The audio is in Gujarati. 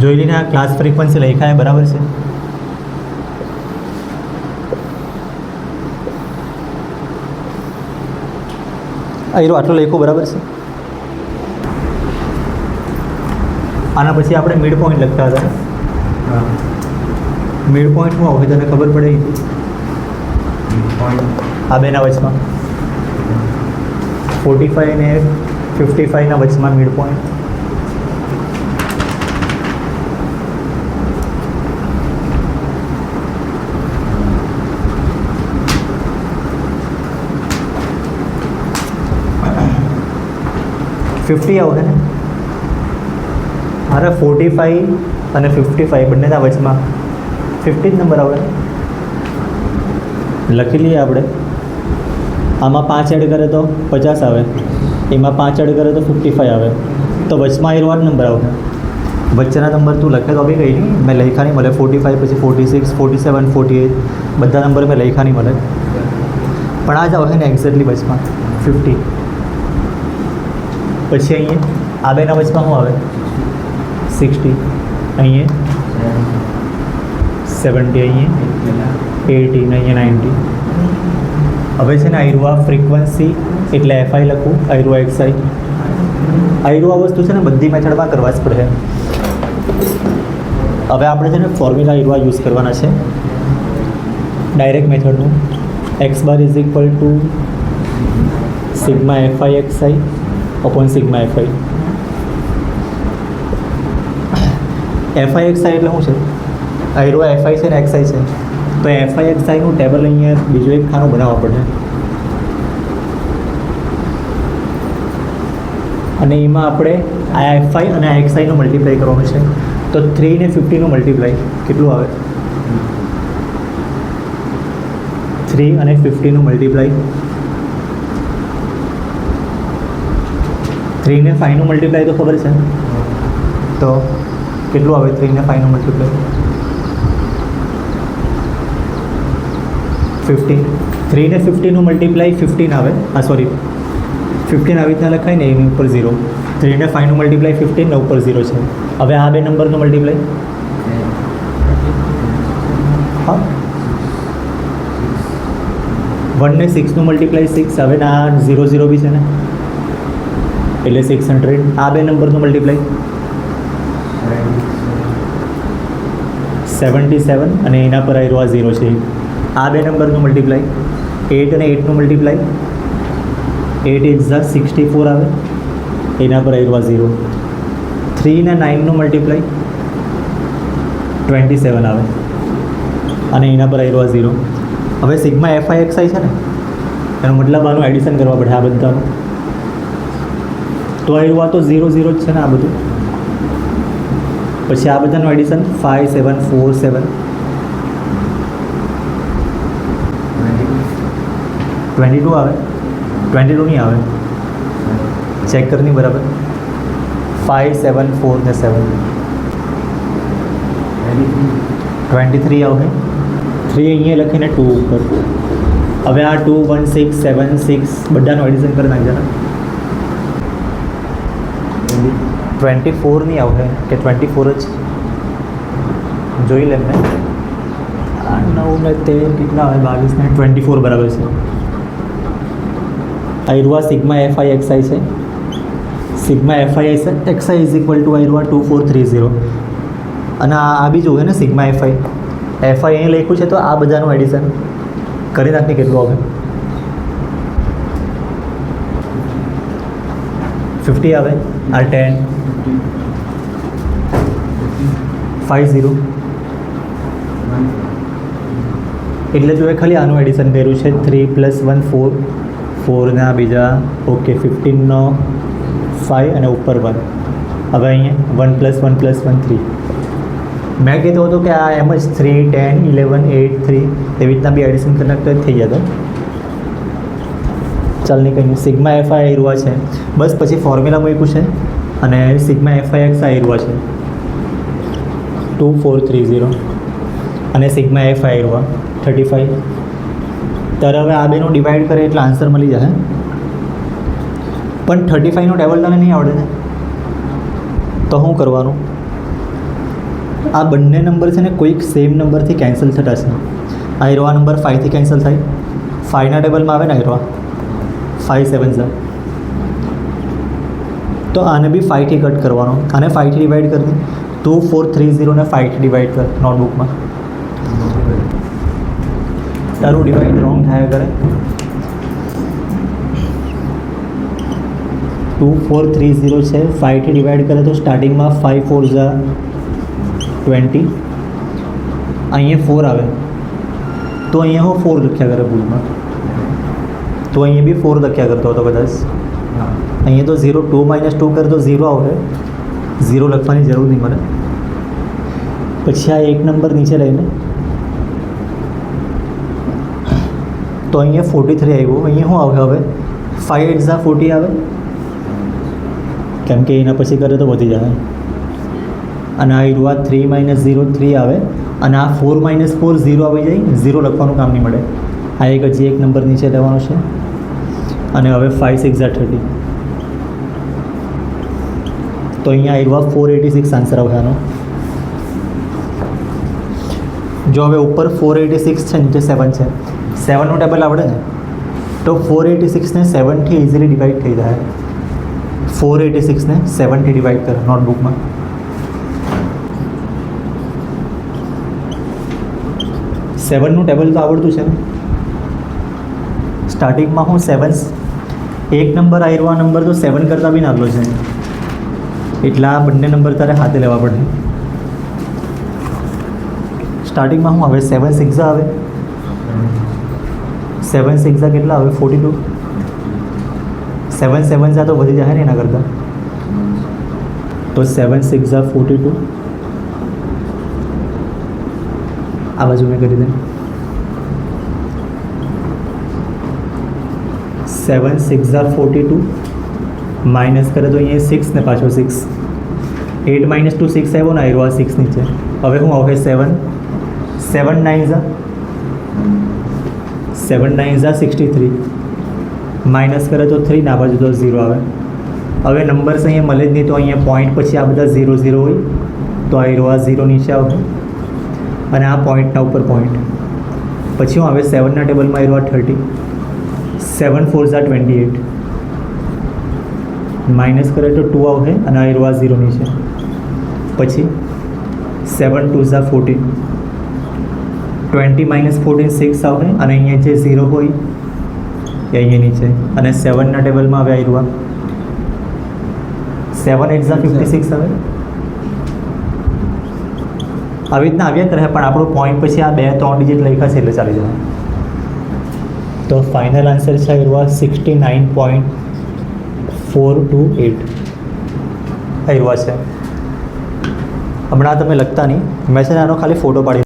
જોઈ લઈને આ ક્લાસ ફ્રીક્વન્સી લખાય બરાબર છે. આટલો લખ્યો બરાબર છે. આના પછી આપણે મિડ પોઈન્ટ લખતા હતા. મિડ પોઈન્ટ શું આવે તને ખબર પડે? આ બેના વચમાં 45 ને 55 ના વચમાં મિડ પોઈન્ટ. ફિફ્ટી આવશે ને? અરે 45 અને 55 બંનેના વચમાં 50 જ નંબર આવે. લખી લઈએ આપણે. આમાં 5 એડ કરે તો 50 આવે, એમાં 5 એડ કરે તો 55 આવે, તો વચમાં એનો જ નંબર આવે. વચ્ચેના નંબર તું લખે તો બી કંઈ નહીં, મેં લખ્યા નહીં મળે. 45 પછી 46, 47, 48 બધા નંબર મેં લખ્યા નહીં મળે. પણ આ જ આવે ને એક્ઝેક્ટલી વચમાં 50. પછી અહીંયા આ બેના વચમાં શું આવે? 60, અહીંયા 70, અહીંયા 80 ને અહીંયા 90. હવે છે ને આયરુઆ ફ્રીક્વન્સી એટલે એફઆઈ લખું, આયરુઆ એક્સઆઈ. આયરુઆ વસ્તુ છે ને બધી મેથડમાં કરવા જ પડે. હવે આપણે છે ને ફોર્મ્યુલા આયરુઆ યુઝ કરવાના છે ડાયરેક્ટ મેથડનું. X bar is equal to sigma f i x i upon sigma f i. F i x i એટલે શું છે? આયરુઆ એફઆઈ છે ને એક્સઆઈ છે, તો એફઆઈ એક્સઆઈનું ટેબલ અહીંયા બીજું એક ખાનું બનાવવા પડે. અને એમાં આપણે આ એફઆઈ અને આ એક્સઆઈનું મલ્ટીપ્લાય કરવાનું છે. તો 3 ને 50નું મલ્ટીપ્લાય કેટલું આવે? 3 અને 50નું મલ્ટીપ્લાય 3 ને 5નું મલ્ટીપ્લાય તો ખબર છે, તો કેટલું આવે? 3 ને 5નું મલ્ટીપ્લાય 15. 3 ને 50નું મલ્ટીપ્લાય 15 આવે. સોરી 15 આવી રીતના લખાય ને, એની ઉપર 0. 3 ને 5નું મલ્ટીપ્લાય 15 ને ઉપર 0 છે. હવે આ બે નંબરનું મલ્ટીપ્લાય હા 1 ને 6નું મલ્ટીપ્લાય 6. હવે આ 0 0 બી છે ને, એટલે 600. આ બે નંબરનું મલ્ટીપ્લાય 77 અને એના પર આયરો આ 0 છે. આ બે નંબરનું મલ્ટીપ્લાય 8 અને 8નું મલ્ટીપ્લાય 8 ઇઝ 64 આવે, એના પર આયરો આ 0. 3 ને 9નું મલ્ટીપ્લાય 27 આવે અને એના પર આયરો આ 0. હવે સિગ્મા એફઆઈ એક્સઆઈ છે ને, એનો મતલબ આનું એડિશન કરવા પડે આ બધાનું. તો આયરુઆ તો 0 0 જ છે ને આ બધું. પછી આ બધાનું એડિશન 5 7 4 7 22 આવે. 22 નહીં આવે, ચેક કરની બરાબર. 5 7 4 ને 7 23 આવે. 3 અહીંયા લખીને 2 ઉપર. હવે આ 2 1 6 7 6 બધાનું એડિશન કરી નાખજે. 24 નહીં આવે કે 24 જ જોઈ લે. મેં 9 ને 13 કેટલા આવે? 22 ને 24 બરાબર છે. આયરુઆ સિગ્મા એફઆઈ એક્સઆઈ છે. Sigma f i x i is equal to આયરુઆ 2430. અને આ બી જોવે ને સિગ્મા એફઆઈ અહીં લખ્યું છે, તો આ બધાનું એડિશન કરી નાખને કેટલું આવે? 50 આવે. આ 10 50 એટલે જો એ ખાલી આનું એડિશન કર્યું છે. 3 + 1 4 4ના બીજા ઓકે 15નો 5 અને ઉપર 1. હવે અહીંયા 1 + 1 + 1 3. મેં કીધું હતું કે આ એમ જ 3 10 11 8 3 એવી રીતના બી એડિશન કરી નાખતો થઈ જતો. ચાલ નહીં કંઈ નહીં. સિગ્મા એફઆઈ આયરુઆ છે બસ. પછી ફોર્મ્યુલા મૂક્યું છે અને સિગ્મા એફઆઈ એક્સ આયરુઆ છે 2430 અને સિગ્મા એફઆઈ આયરુઆ 35. ત્યારે હવે આ બેનું ડિવાઈડ કરે એટલે આન્સર મળી જાય. પણ 35નું ટેબલ તને નહીં આવડે ને, તો શું કરવાનું? આ બંને નંબર છે ને કોઈક સેમ નંબરથી કેન્સલ થતા છે. આયરો આ નંબર 5થી કેન્સલ થાય, 5ના ટેબલમાં આવે ને આયરો 5 7 છે, તો આને બી 5થી કટ કરવાનો. આને 5થી ડિવાઈડ કરી દે. 2 4 3 0 ને 5થી ડિવાઈડ કર નોટબુકમાં. તારું ડિવાઈડ રોંગ થાય કરે. 2 4 3 0 છે, 5થી ડિવાઈડ કરે તો સ્ટાર્ટિંગમાં 5 4 ઝા 20, અહીંયા 4 આવે તો અહીંયા હું 4 લખ્યા કરે ભૂલમાં, તો અહીંયા બી 4 લખ્યા કરતો હતો કદાચ. અહીંયા તો 0 2 - 2 કરે તો 0 આવે, 0 લખવાની જરૂર નહીં મને. પછી આ એક નંબર નીચે લઈને તો અહીંયા 43 આવ્યું. અહીંયા શું આવે હવે? 5 8 ઝા 40 આવે, કેમ કે એના પછી કરે તો વધી જાય. અને આ આ 3 - 0 3 આવે, અને આ 4 - 4 0 આવી જાય, 0 લખવાનું કામ નહીં મળે. આ એક હજી એક નંબર નીચે લેવાનો છે. અને હવે 5 6 ઝા 30, તો અહીંયા આ 486 આન્સર આવે આનો. જો હવે ઉપર 486 છે, નીચે 7 છે, 7નું ટેબલ આવડે ને, તો 486 ને 7થી ઇઝીલી ડિવાઈડ થઈ જાય. 486 ને 7થી ડિવાઈડ કરે નોટબુકમાં. સેવનનું ટેબલ તો આવડતું છે ને. સ્ટાર્ટિંગમાં હું 7 એક નંબર આવ્યો, આ નંબર તો 7 કરતાં બી નાનો છે, એટલે આ બંને નંબર તારે હાથે લેવા પડે. સ્ટાર્ટિંગમાં હું હવે 7 6 આવે, 7 6 કેટલા આવે? 42. 7 7 ઝા તો વધી જાય ને એના કરતાં, તો 7 6 ઝા 42. આ બાજુ મેં કરી દે. 7 6 ઝા 42 માઇનસ કરે તો અહીંયા 6 ને પાછો 6, 8 - 2 6 આવ્યો ને, આવ્યો આ 6 નીચે. હવે હું આવે 7 7 9 ઝા 63, માઇનસ કરે તો 3 ના બાજુ તો 0 આવે. હવે નંબર્સ અહીંયા મળે જ નહીં, તો અહીંયા પોઈન્ટ પછી આ બધા 0 0 હોય, તો આ 0 નીચે આવશે, અને આ પોઈન્ટના ઉપર પોઈન્ટ. પછી હું હવે 7ના ટેબલમાં આવ્યો 30, 7 4 ઝા 28, માઇનસ કરે તો 2 આવશે, અને આ 0 નીચે. પછી 7 2 ઝા 14, 20 - 14 6 આવશે, અને અહીંયા જે 0 હોય એ અહીંયા નીચે. અને 7ના ટેબલમાં હવે આવ્યો 7 8 ઝા 56 આવે. આવી રીતના આવ્યા કરે, પણ આપણો પોઈન્ટ પછી આ 2 3 ડિજિટ લખ્યા છે એટલે ચાલી જાય. તો ફાઇનલ આન્સર છે 69.428 આવ્યા છે. હમણાં તમે લખતા નહીં, મેં છે ને આનો ખાલી ફોટો પાડી